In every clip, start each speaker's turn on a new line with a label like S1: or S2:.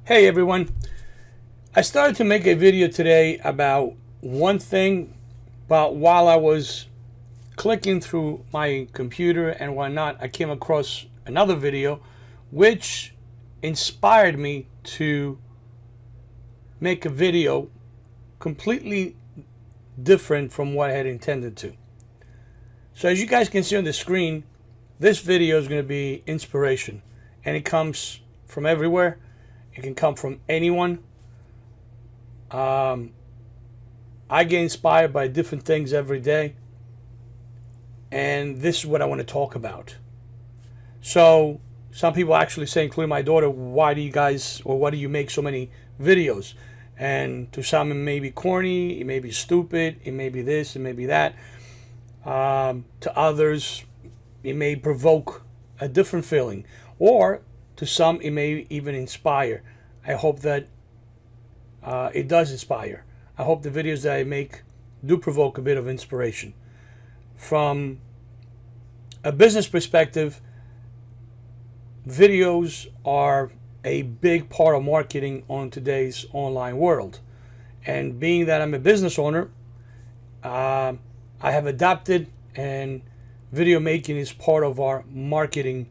S1: Hey everyone, I started to make a video today about one thing, but while I was clicking through my computer and whatnot, I came across another video which inspired me to make a video completely different from what I had intended to. So as you guys can see on the screen, this video is going to be inspiration, and it comes from everywhere. It can come from anyone. I get inspired by different things every day, and this is what I want to talk about. So some people actually say, including my daughter, why do you make so many videos? And to some it may be corny, it may be stupid, it may be this, it may be that. To others it may provoke a different feeling, or to some it may even inspire. I hope that it does inspire. I hope the videos that I make do provoke a bit of inspiration. From a business perspective, videos are a big part of marketing on today's online world. And being that I'm a business owner, I have adapted, and video making is part of our marketing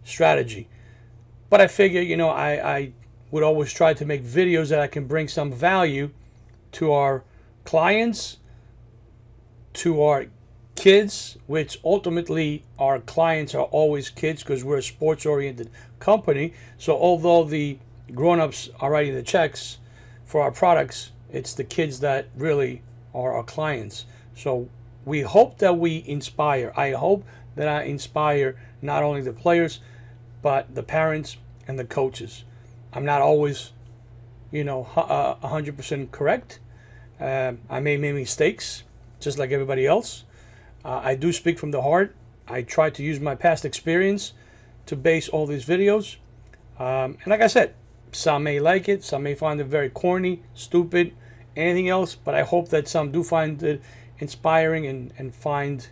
S1: strategy. But I figure, I would always try to make videos that I can bring some value to our clients, to our kids, which ultimately our clients are always kids because we're a sports-oriented company. So although the grown-ups are writing the checks for our products, it's the kids that really are our clients. So we hope that we inspire. I hope that I inspire not only the players, but the parents and the coaches. I'm not always, 100% correct. I may make mistakes, just like everybody else. I do speak from the heart. I try to use my past experience to base all these videos. And like I said, some may like it, some may find it very corny, stupid, anything else, but I hope that some do find it inspiring and find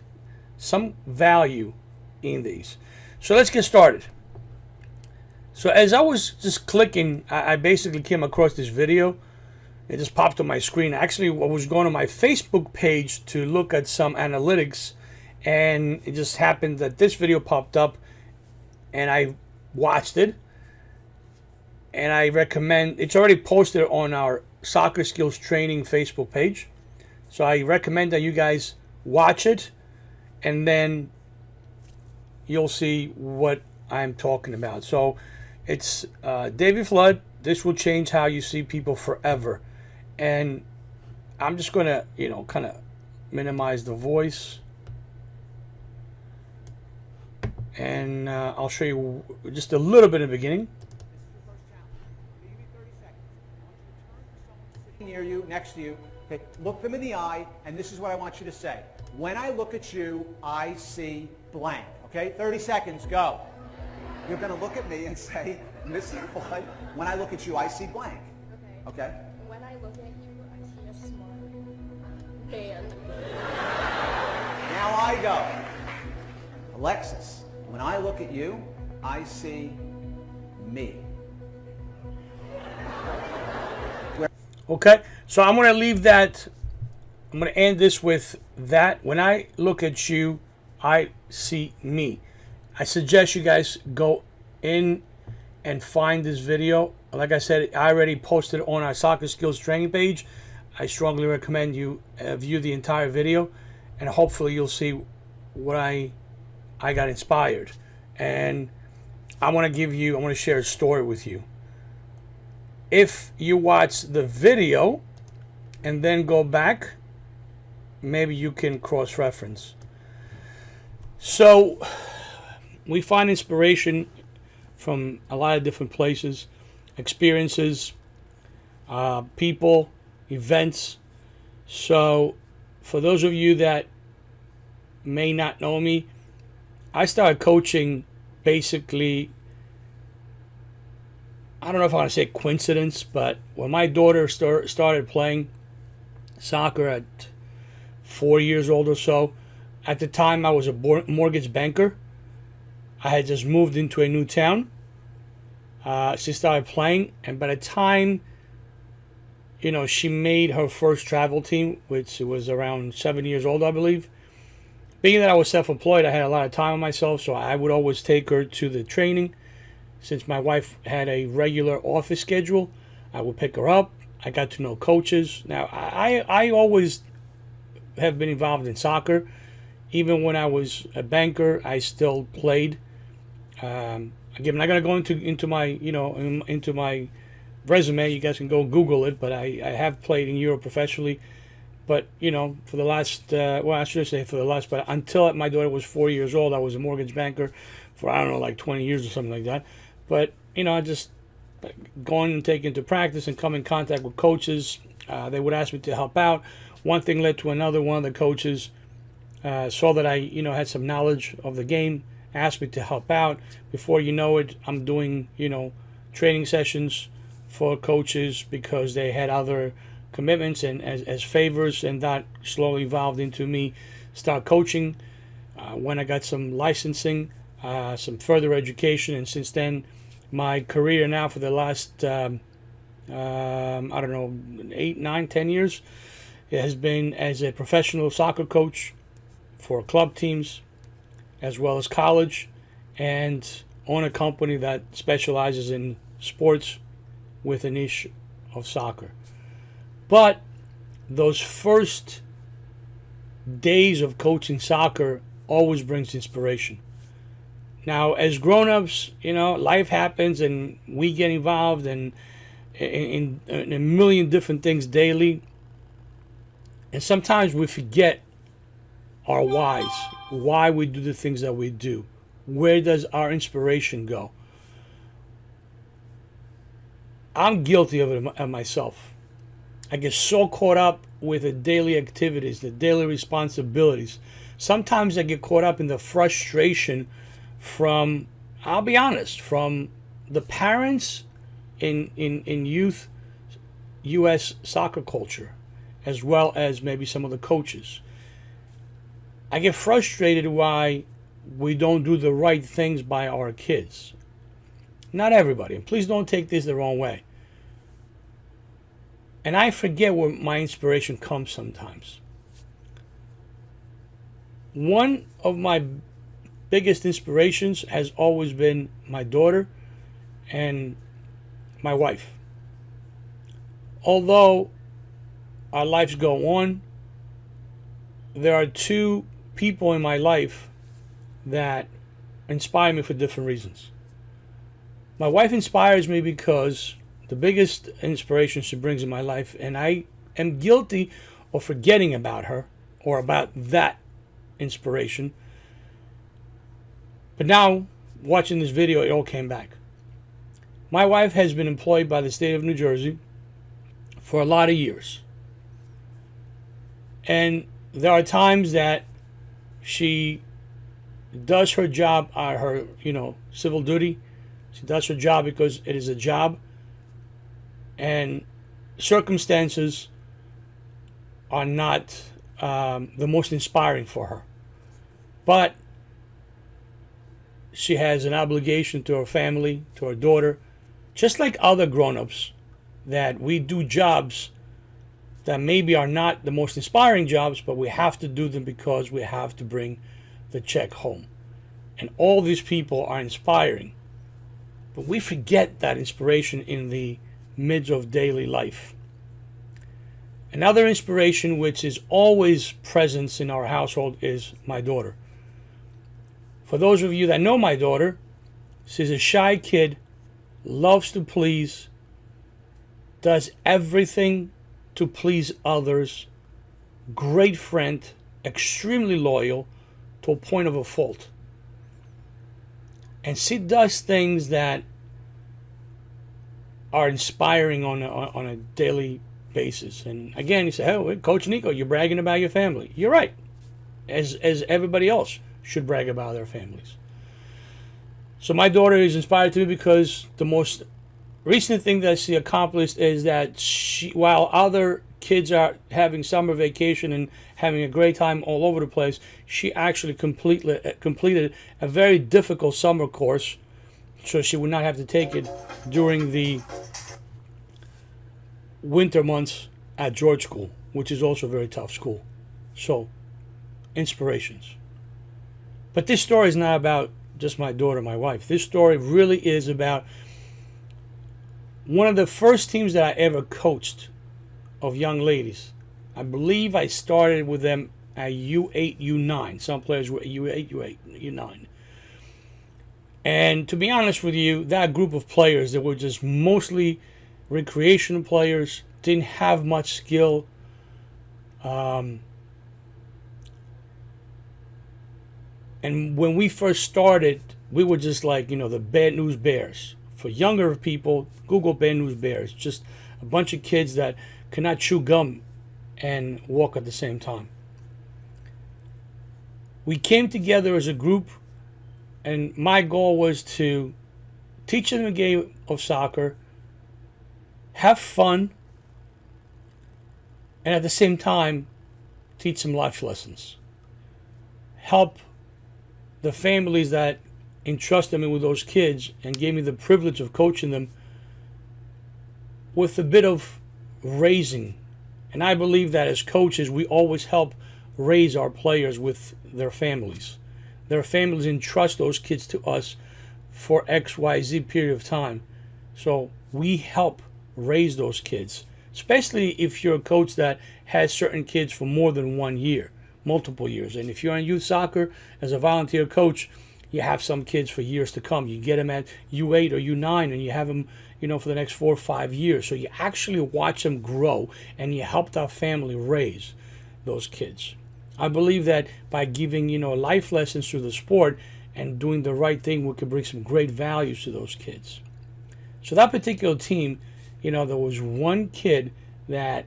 S1: some value in these. So let's get started. So as I was just clicking, I basically came across this video. It just popped on my screen. Actually, I was going to my Facebook page to look at some analytics, and it just happened that this video popped up, and I watched it. And I recommend, it's already posted on our Soccer Skills Training Facebook page. So I recommend that you guys watch it, and then you'll see what I'm talking about. So it's David Flood. This will change how you see people forever. And I'm just going to, kind of minimize the voice. And I'll show you just a little bit in the beginning.
S2: Near you, next to you. Okay, look them in the eye, and this is what I want you to say. When I look at you, I see blank. Okay, 30 seconds, go. You're going to look at me and say, Mr. Floyd, when I look at you, I see blank. Okay?
S3: When I look at you, I see a smart band.
S2: Now I go. Alexis, when I look at you, I see me.
S1: Okay, so I'm going to leave that. I'm going to end this with that. When I look at you, I see me. I suggest you guys go in and find this video. Like I said, I already posted it on our Soccer Skills Training page. I strongly recommend you view the entire video, and hopefully you'll see what I got inspired. And I want to share a story with you. If you watch the video and then go back, maybe you can cross-reference. So we find inspiration from a lot of different places, experiences, people, events. So for those of you that may not know me, I started coaching basically, I don't know if I want to say coincidence, but when my daughter started playing soccer at 4 years old or so, at the time I was a mortgage banker. I had just moved into a new town. She started playing, and by the time, she made her first travel team, which was around 7 years old, I believe. Being that I was self-employed, I had a lot of time on myself, so I would always take her to the training. Since my wife had a regular office schedule, I would pick her up. I got to know coaches. Now, I always have been involved in soccer. Even when I was a banker, I still played. Again, I'm not going to go into my into my resume. You guys can go Google it, but I have played in Europe professionally. But for the last I should say for the last, but until my daughter was 4 years old, I was a mortgage banker for I don't know, like 20 years or something like that. But I just going and taking to practice and come in contact with coaches. They would ask me to help out. One thing led to another. One of the coaches saw that I had some knowledge of the game, asked me to help out. Before you know it, I'm doing training sessions for coaches because they had other commitments and as favors, and that slowly evolved into me start coaching. When I got some licensing, some further education, and since then, my career now for the last I don't know 8, 9, 10 years, it has been as a professional soccer coach for club teams, as well as college, and own a company that specializes in sports with a niche of soccer. But those first days of coaching soccer always brings inspiration. Now, as grown-ups, life happens and we get involved in a million different things daily. And sometimes we forget our whys, why we do the things that we do. Where does our inspiration go? I'm guilty of it myself. I get so caught up with the daily activities, the daily responsibilities. Sometimes I get caught up in the frustration from, I'll be honest, from the parents in youth U.S. soccer culture, as well as maybe some of the coaches. I get frustrated why we don't do the right things by our kids. Not everybody, and please don't take this the wrong way. And I forget where my inspiration comes sometimes. One of my biggest inspirations has always been my daughter and my wife. Although our lives go on, there are two people in my life that inspire me for different reasons. My wife inspires me because the biggest inspiration she brings in my life, and I am guilty of forgetting about her or about that inspiration. But now, watching this video, it all came back. My wife has been employed by the state of New Jersey for a lot of years. And there are times that she does her job, her civil duty. She does her job because it is a job. And circumstances are not the most inspiring for her. But she has an obligation to her family, to her daughter, just like other grown-ups, that we do jobs that maybe are not the most inspiring jobs, but we have to do them because we have to bring the check home. And all these people are inspiring. But we forget that inspiration in the midst of daily life. Another inspiration which is always present in our household is my daughter. For those of you that know my daughter, she's a shy kid, loves to please, does everything to please others, great friend, extremely loyal to a point of a fault. And she does things that are inspiring on a daily basis. And again, you say, "Oh, Coach Nico, you're bragging about your family." You're right, as everybody else should brag about their families. So my daughter is inspired to me because the most recent thing that she accomplished is that while other kids are having summer vacation and having a great time all over the place, she actually completed a very difficult summer course so she would not have to take it during the winter months at George School, which is also a very tough school. So, inspirations. But this story is not about just my daughter, my wife. This story really is about one of the first teams that I ever coached of young ladies. I believe I started with them at U8, U9. Some players were U8, U8, U9. And to be honest with you, that group of players that were just mostly recreational players, didn't have much skill. And when we first started, we were just like, the Bad News Bears. For younger people, Google Bad News Bears. Just a bunch of kids that cannot chew gum and walk at the same time. We came together as a group, and my goal was to teach them a game of soccer, have fun, and at the same time, teach them life lessons. Help the families that entrusted me with those kids and gave me the privilege of coaching them with a bit of raising. And I believe that as coaches, we always help raise our players with their families. Their families entrust those kids to us for XYZ period of time. So we help raise those kids, especially if you're a coach that has certain kids for more than 1 year, multiple years. And if you're in youth soccer as a volunteer coach, you have some kids for years to come. You get them at U8 or U9 and you have them, for the next 4 or 5 years. So you actually watch them grow and you help our family raise those kids. I believe that by giving, life lessons through the sport and doing the right thing, we could bring some great values to those kids. So that particular team, there was one kid that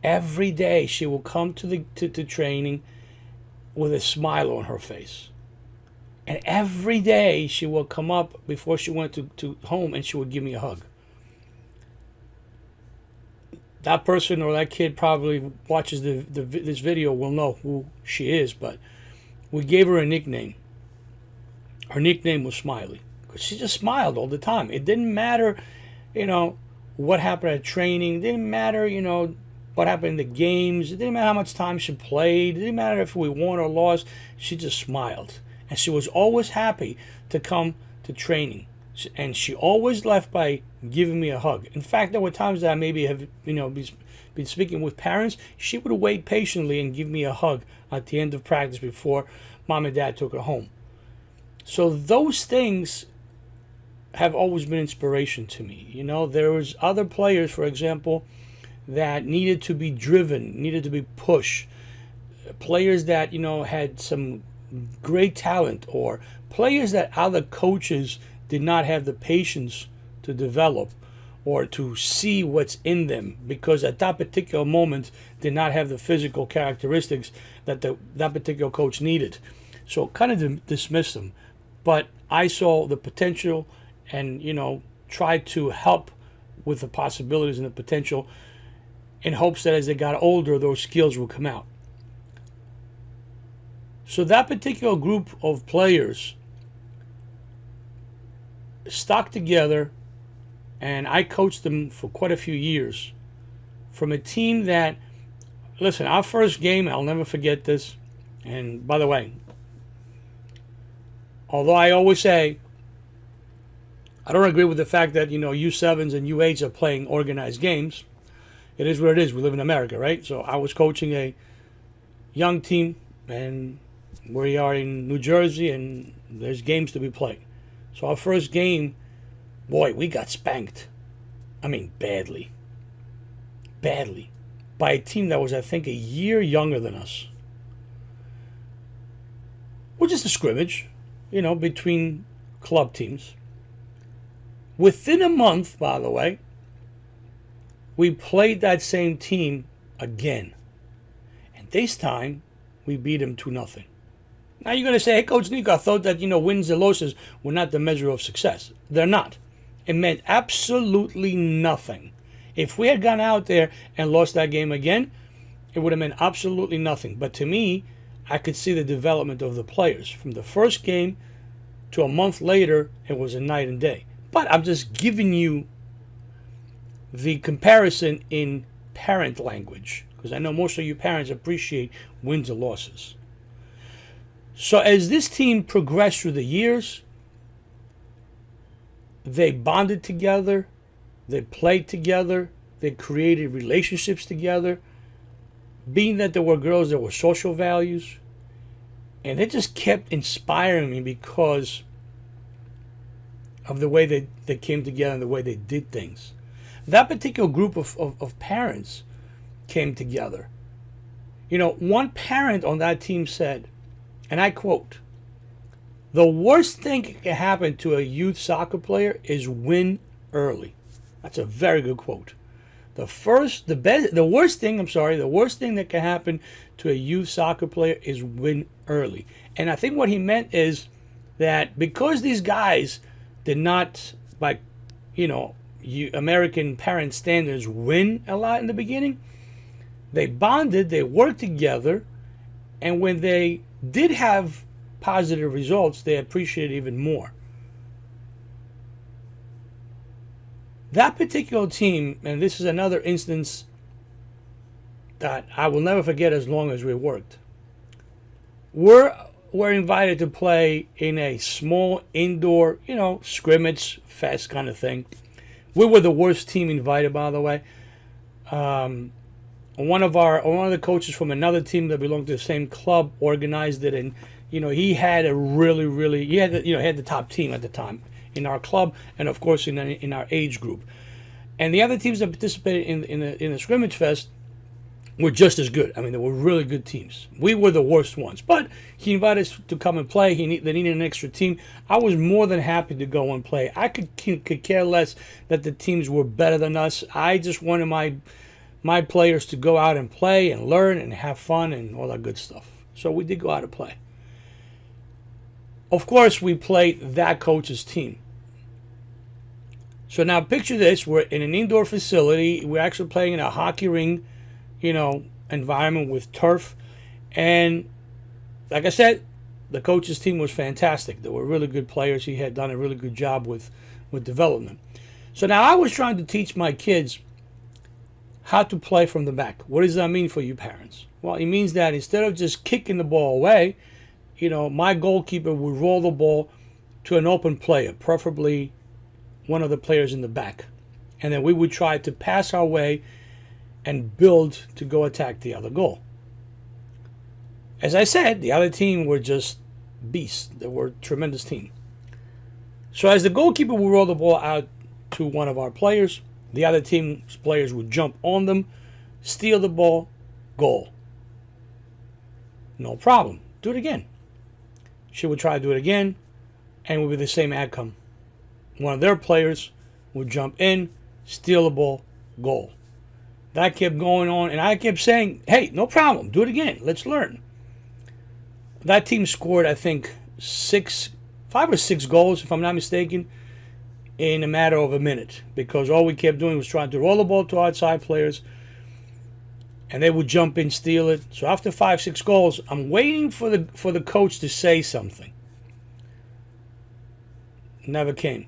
S1: every day she will come to training with a smile on her face. And every day she will come up before she went to home and she would give me a hug. That person or that kid probably watches this video will know who she is, but we gave her a nickname. Her nickname was Smiley because she just smiled all the time. It didn't matter, what happened at training. It didn't matter, what happened in the games. It didn't matter how much time she played. It didn't matter if we won or lost. She just smiled. And she was always happy to come to training. And she always left by giving me a hug. In fact, there were times that I maybe have, been speaking with parents. She would wait patiently and give me a hug at the end of practice before mom and dad took her home. So those things have always been inspiration to me. There was other players, for example, that needed to be driven, needed to be pushed. Players that, had some great talent, or players that other coaches did not have the patience to develop or to see what's in them because at that particular moment did not have the physical characteristics that that particular coach needed. So kind of dismissed them. But I saw the potential and, tried to help with the possibilities and the potential in hopes that as they got older, those skills would come out. So that particular group of players stuck together, and I coached them for quite a few years from a team that, listen, our first game, I'll never forget this. And by the way, although I always say I don't agree with the fact that, U7s and U8s are playing organized games. It is what it is. We live in America, right? So I was coaching a young team, and we are in New Jersey, and there's games to be played. So our first game, boy, we got spanked. I mean, badly. Badly. By a team that was, I think, a year younger than us. Well, just a scrimmage, between club teams. Within a month, by the way, we played that same team again. And this time, we beat them 2-0. Now you're going to say, hey, Coach Nico, I thought that, wins and losses were not the measure of success. They're not. It meant absolutely nothing. If we had gone out there and lost that game again, it would have meant absolutely nothing. But to me, I could see the development of the players. From the first game to a month later, it was a night and day. But I'm just giving you the comparison in parent language, because I know most of you parents appreciate wins and losses. So as this team progressed through the years, they bonded together, they played together, they created relationships together. Being that there were girls, there were social values. And they just kept inspiring me because of the way they came together and the way they did things. That particular group of parents came together. You know, one parent on that team said, and I quote, "The worst thing that can happen to a youth soccer player is win early." That's a very good quote. The worst thing that can happen to a youth soccer player is win early. And I think what he meant is that because these guys did not, like, American parent standards, win a lot in the beginning, they bonded, they worked together, and when they did have positive results, they appreciated even more. That particular team, and this is another instance that I will never forget as long as we worked. We're invited to play in a small indoor, scrimmage fest kind of thing. We were the worst team invited, by the way. One of the coaches from another team that belonged to the same club organized it, and he had the top team at the time in our club, and of course in our age group. And the other teams that participated in the scrimmage fest were just as good. I mean, they were really good teams. We were the worst ones, but he invited us to come and play. They needed an extra team. I was more than happy to go and play. I could care less that the teams were better than us. I just wanted my players to go out and play and learn and have fun and all that good stuff. So we did go out and play. Of course, we played that coach's team. So now picture this. We're in an indoor facility. We're actually playing in a hockey ring, environment with turf. And like I said, the coach's team was fantastic. They were really good players. He had done a really good job with development. So now I was trying to teach my kids how to play from the back. What does that mean for you parents? Well, it means that instead of just kicking the ball away, my goalkeeper would roll the ball to an open player, preferably one of the players in the back. And then we would try to pass our way and build to go attack the other goal. As I said, the other team were just beasts. They were a tremendous team. So as the goalkeeper would roll the ball out to one of our players, the other team's players would jump on them, steal the ball, goal. No problem. Do it again. She would try to do it again, and it would be the same outcome. One of their players would jump in, steal the ball, goal. That kept going on, and I kept saying, hey, no problem, do it again, let's learn. That team scored, I think, 5 or 6 goals, if I'm not mistaken, in a matter of a minute, because all we kept doing was trying to roll the ball to outside players, and they would jump in, steal it. So after 5, 6 goals, I'm waiting for the coach to say something. Never came.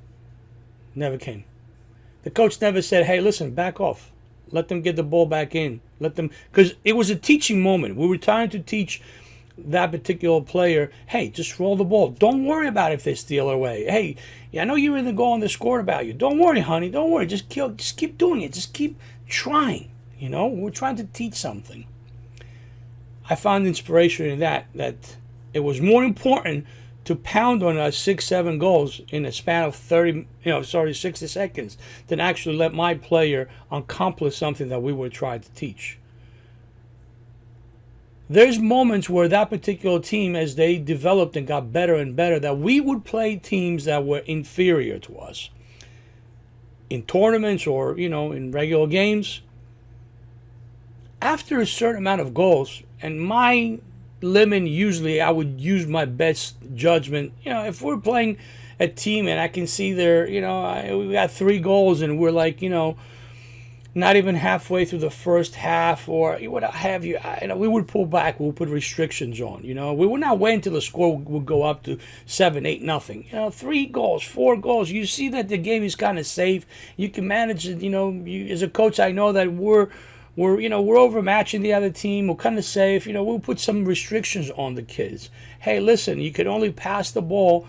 S1: The coach never said, hey, listen, back off. Let them get the ball back in. Because it was a teaching moment. We were trying to teach that particular player, hey, just roll the ball. Don't worry about if they steal away. Hey, I know you're in the goal and they scored about you. Don't worry, honey. Don't worry. Just keep doing it. Just keep trying. We're trying to teach something. I found inspiration in that it was more important to pound on us 6, 7 goals in a span of 60 seconds than actually let my player accomplish something that we were trying to teach. There's moments where that particular team, as they developed and got better and better, that we would play teams that were inferior to us. In tournaments or, in regular games. After a certain amount of goals, and my limit, usually I would use my best judgment. If we're playing a team and I can see we got 3 goals and we're like, not even halfway through the first half, or what have you, we would pull back. We would put restrictions on. We would not wait until the score would go up to 7-8-0. 3 goals, 4 goals. You see that the game is kind of safe. You can manage it. As a coach, I know that we're overmatching the other team. We're kind of safe. We'll put some restrictions on the kids. Hey, listen, you can only pass the ball.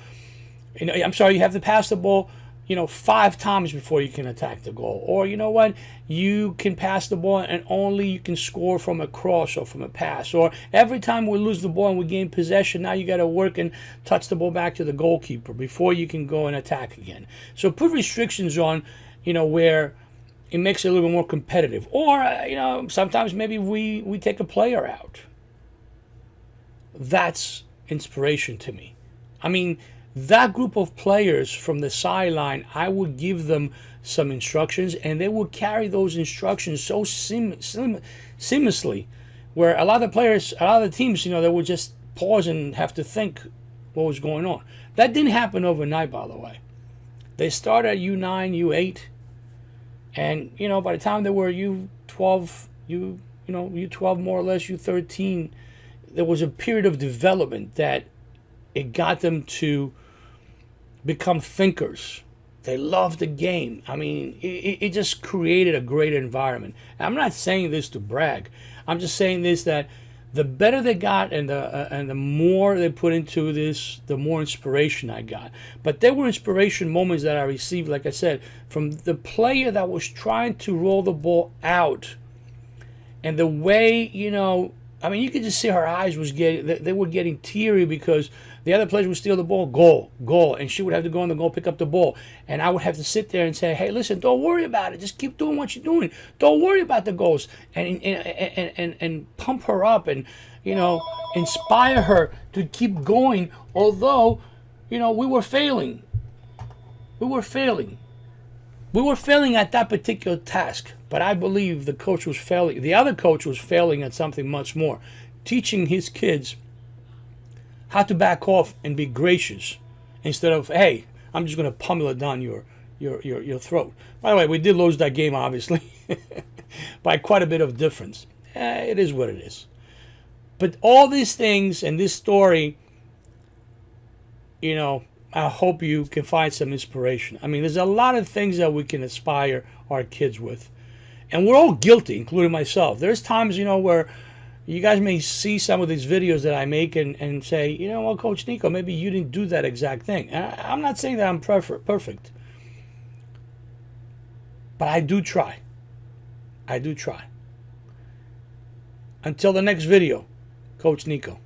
S1: I'm sorry, you have to pass the ball 5 times before you can attack the goal. Or you know what? You can pass the ball and only you can score from a cross or from a pass. Or every time we lose the ball and we gain possession, now you got to work and touch the ball back to the goalkeeper before you can go and attack again. So put restrictions on, where it makes it a little bit more competitive. Or, sometimes maybe we take a player out. That's inspiration to me. I mean, that group of players from the sideline, I would give them some instructions, and they would carry those instructions so seamlessly, where a lot of the teams, they would just pause and have to think what was going on. That didn't happen overnight, by the way. They started at U9, U8, and by the time they were U12, U12 more or less, U13, there was a period of development that it got them to become thinkers. They loved the game. I mean, it just created a great environment. I'm not saying this to brag. I'm just saying this, that the better they got and the more they put into this, the more inspiration I got. But there were inspiration moments that I received, like I said, from the player that was trying to roll the ball out. And the way, I mean, you could just see her eyes they were getting teary because the other players would steal the ball, goal, and she would have to go in the goal, pick up the ball. And I would have to sit there and say, hey, listen, don't worry about it. Just keep doing what you're doing. Don't worry about the goals. And pump her up and, inspire her to keep going. Although, we were failing. We were failing at that particular task. But I believe the coach was failing. The other coach was failing at something much more, teaching his kids how to back off and be gracious instead of, hey, I'm just going to pummel it down your throat. By the way, we did lose that game, obviously, by quite a bit of difference. It is what it is. But all these things and this story, I hope you can find some inspiration. I mean, there's a lot of things that we can inspire our kids with. And we're all guilty, including myself. There's times, where you guys may see some of these videos that I make and say, well, Coach Nico, maybe you didn't do that exact thing. I'm not saying that I'm perfect. But I do try. Until the next video, Coach Nico.